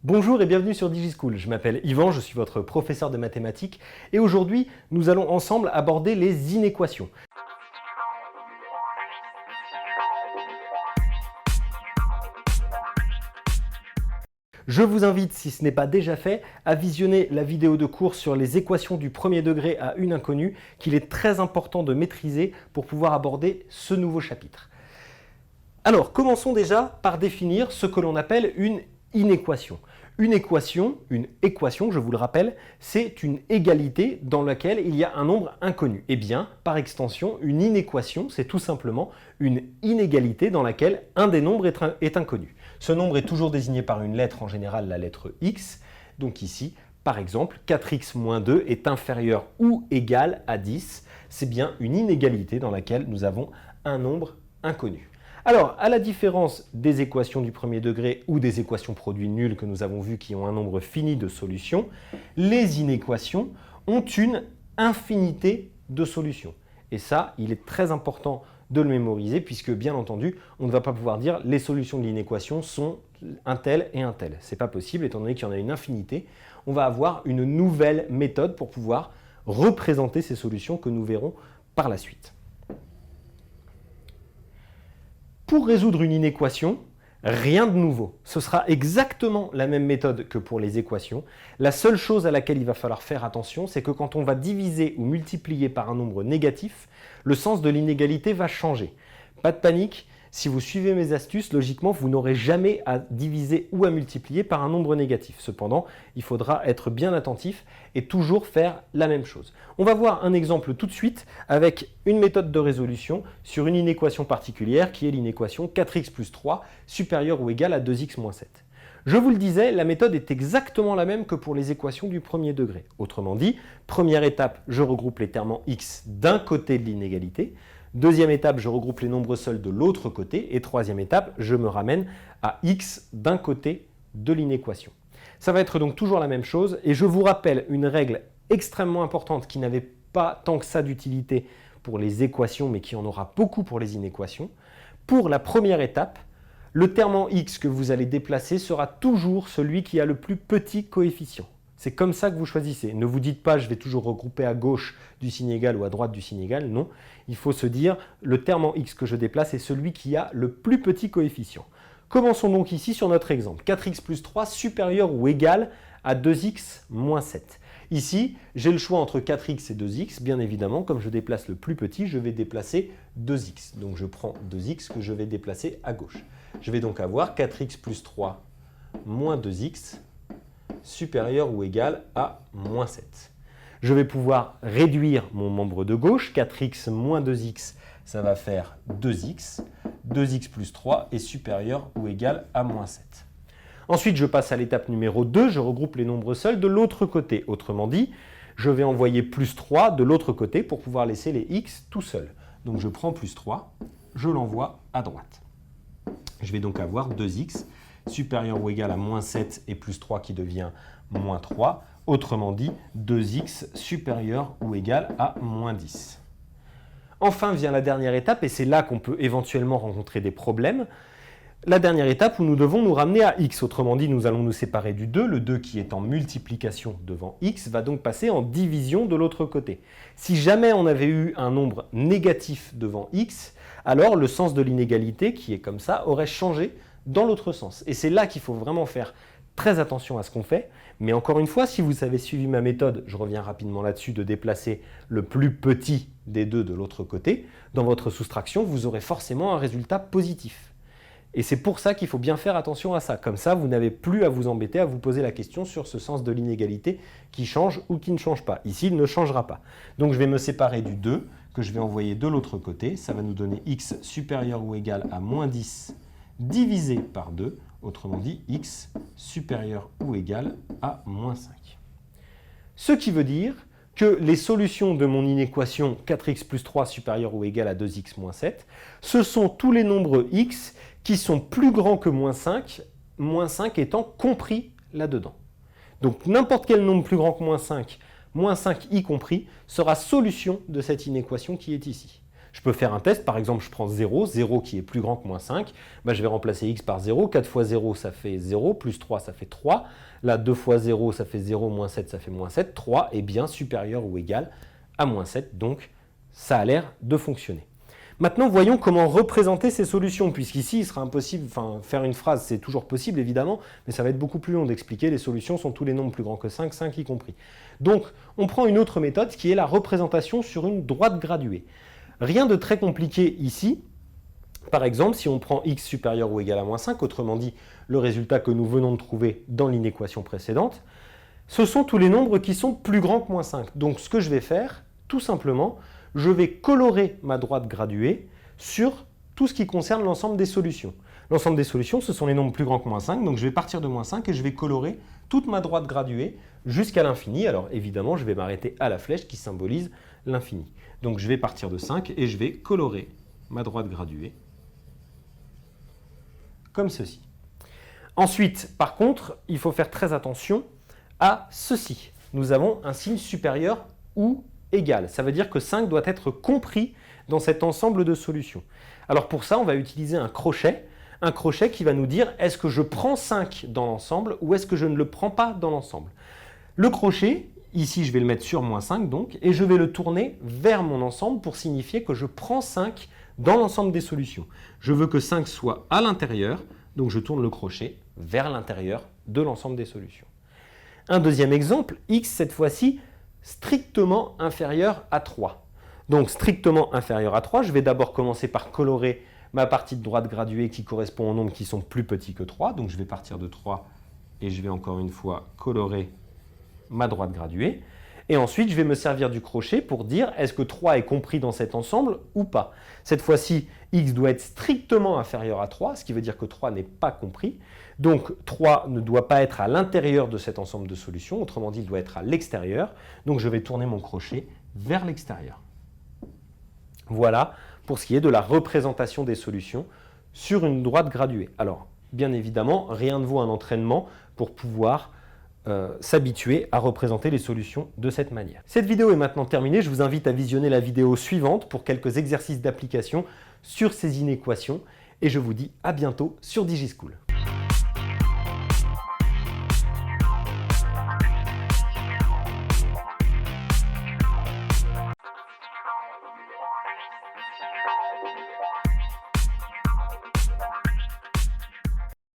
Bonjour et bienvenue sur DigiSchool. Je m'appelle Yvan, je suis votre professeur de mathématiques et aujourd'hui, nous allons ensemble aborder les inéquations. Je vous invite, si ce n'est pas déjà fait, à visionner la vidéo de cours sur les équations du premier degré à une inconnue qu'il est très important de maîtriser pour pouvoir aborder ce nouveau chapitre. Alors, commençons déjà par définir ce que l'on appelle une inéquation. Une équation, je vous le rappelle, c'est une égalité dans laquelle il y a un nombre inconnu. Eh bien, par extension, une inéquation, c'est tout simplement une inégalité dans laquelle un des nombres est inconnu. Ce nombre est toujours désigné par une lettre, en général la lettre x. Donc ici, par exemple, 4x moins 2 est inférieur ou égal à 10. C'est bien une inégalité dans laquelle nous avons un nombre inconnu. Alors, à la différence des équations du premier degré ou des équations produits nuls que nous avons vues qui ont un nombre fini de solutions, les inéquations ont une infinité de solutions. Et ça, il est très important de le mémoriser puisque, bien entendu, on ne va pas pouvoir dire les solutions de l'inéquation sont un tel et un tel. Ce n'est pas possible, étant donné qu'il y en a une infinité. On va avoir une nouvelle méthode pour pouvoir représenter ces solutions que nous verrons par la suite. Pour résoudre une inéquation, rien de nouveau. Ce sera exactement la même méthode que pour les équations. La seule chose à laquelle il va falloir faire attention, c'est que quand on va diviser ou multiplier par un nombre négatif, le sens de l'inégalité va changer. Pas de panique, si vous suivez mes astuces, logiquement, vous n'aurez jamais à diviser ou à multiplier par un nombre négatif. Cependant, il faudra être bien attentif et toujours faire la même chose. On va voir un exemple tout de suite avec une méthode de résolution sur une inéquation particulière qui est l'inéquation 4x plus 3 supérieure ou égale à 2x moins 7. Je vous le disais, la méthode est exactement la même que pour les équations du premier degré. Autrement dit, première étape, je regroupe les termes en x d'un côté de l'inégalité. Deuxième étape, je regroupe les nombres seuls de l'autre côté. Et troisième étape, je me ramène à x d'un côté de l'inéquation. Ça va être donc toujours la même chose. Et je vous rappelle une règle extrêmement importante qui n'avait pas tant que ça d'utilité pour les équations, mais qui en aura beaucoup pour les inéquations. Pour la première étape, le terme en x que vous allez déplacer sera toujours celui qui a le plus petit coefficient. C'est comme ça que vous choisissez. Ne vous dites pas, je vais toujours regrouper à gauche du signe égal ou à droite du signe égal. Non, il faut se dire, le terme en x que je déplace est celui qui a le plus petit coefficient. Commençons donc ici sur notre exemple. 4x plus 3 supérieur ou égal à 2x moins 7. Ici, j'ai le choix entre 4x et 2x. Bien évidemment, comme je déplace le plus petit, je vais déplacer 2x. Donc je prends 2x que je vais déplacer à gauche. Je vais donc avoir 4x plus 3 moins 2x supérieur ou égal à moins 7. Je vais pouvoir réduire mon membre de gauche. 4x moins 2x, ça va faire 2x. 2x plus 3 est supérieur ou égal à moins 7. Ensuite, je passe à l'étape numéro 2. Je regroupe les nombres seuls de l'autre côté. Autrement dit, je vais envoyer plus 3 de l'autre côté pour pouvoir laisser les x tout seuls. Donc je prends plus 3, je l'envoie à droite. Je vais donc avoir 2x supérieur ou égal à moins 7 et plus 3 qui devient moins 3. Autrement dit, 2x supérieur ou égal à moins 10. Enfin vient la dernière étape, et c'est là qu'on peut éventuellement rencontrer des problèmes. La dernière étape où nous devons nous ramener à x. Autrement dit, nous allons nous séparer du 2. Le 2 qui est en multiplication devant x va donc passer en division de l'autre côté. Si jamais on avait eu un nombre négatif devant x, alors le sens de l'inégalité, qui est comme ça, aurait changé dans l'autre sens. Et c'est là qu'il faut vraiment faire très attention à ce qu'on fait. Mais encore une fois, si vous avez suivi ma méthode, je reviens rapidement là-dessus, de déplacer le plus petit des deux de l'autre côté, dans votre soustraction, vous aurez forcément un résultat positif. Et c'est pour ça qu'il faut bien faire attention à ça. Comme ça, vous n'avez plus à vous embêter, à vous poser la question sur ce sens de l'inégalité qui change ou qui ne change pas. Ici, il ne changera pas. Donc je vais me séparer du 2, que je vais envoyer de l'autre côté. Ça va nous donner x supérieur ou égal à moins 10 divisé par 2, autrement dit x supérieur ou égal à moins 5. Ce qui veut dire que les solutions de mon inéquation 4x plus 3 supérieur ou égal à 2x moins 7, ce sont tous les nombres x qui sont plus grands que moins 5 étant compris là-dedans. Donc n'importe quel nombre plus grand que moins 5 y compris, sera solution de cette inéquation qui est ici. Je peux faire un test, par exemple, je prends 0, 0 qui est plus grand que moins 5, bah, je vais remplacer x par 0, 4 fois 0 ça fait 0, plus 3 ça fait 3, là 2 fois 0 ça fait 0, moins 7 ça fait moins 7, 3 est bien supérieur ou égal à moins 7, donc ça a l'air de fonctionner. Maintenant, voyons comment représenter ces solutions, puisqu'ici, il sera impossible, enfin, faire une phrase, c'est toujours possible, évidemment, mais ça va être beaucoup plus long d'expliquer. Les solutions sont tous les nombres plus grands que 5, 5 y compris. Donc, on prend une autre méthode, qui est la représentation sur une droite graduée. Rien de très compliqué ici. Par exemple, si on prend x supérieur ou égal à moins 5, autrement dit, le résultat que nous venons de trouver dans l'inéquation précédente, ce sont tous les nombres qui sont plus grands que moins 5. Donc, ce que je vais faire, tout simplement, je vais colorer ma droite graduée sur tout ce qui concerne l'ensemble des solutions. L'ensemble des solutions, ce sont les nombres plus grands que moins 5, donc je vais partir de moins 5 et je vais colorer toute ma droite graduée jusqu'à l'infini. Alors évidemment, je vais m'arrêter à la flèche qui symbolise l'infini. Donc je vais partir de 5 et je vais colorer ma droite graduée comme ceci. Ensuite, par contre, il faut faire très attention à ceci. Nous avons un signe supérieur ou égal. Ça veut dire que 5 doit être compris dans cet ensemble de solutions. Alors pour ça, on va utiliser un crochet qui va nous dire est-ce que je prends 5 dans l'ensemble ou est-ce que je ne le prends pas dans l'ensemble. Le crochet, ici je vais le mettre sur moins 5 donc, et je vais le tourner vers mon ensemble pour signifier que je prends 5 dans l'ensemble des solutions. Je veux que 5 soit à l'intérieur, donc je tourne le crochet vers l'intérieur de l'ensemble des solutions. Un deuxième exemple, x cette fois-ci, strictement inférieur à 3. Donc strictement inférieur à 3, je vais d'abord commencer par colorer ma partie de droite graduée qui correspond aux nombres qui sont plus petits que 3. Donc je vais partir de 3 et je vais encore une fois colorer ma droite graduée. Et ensuite, je vais me servir du crochet pour dire est-ce que 3 est compris dans cet ensemble ou pas. Cette fois-ci, x doit être strictement inférieur à 3, ce qui veut dire que 3 n'est pas compris. Donc 3 ne doit pas être à l'intérieur de cet ensemble de solutions, autrement dit, il doit être à l'extérieur. Donc je vais tourner mon crochet vers l'extérieur. Voilà pour ce qui est de la représentation des solutions sur une droite graduée. Alors, bien évidemment, rien ne vaut un entraînement pour pouvoir s'habituer à représenter les solutions de cette manière. Cette vidéo est maintenant terminée. Je vous invite à visionner la vidéo suivante pour quelques exercices d'application sur ces inéquations. Et je vous dis à bientôt sur DigiSchool.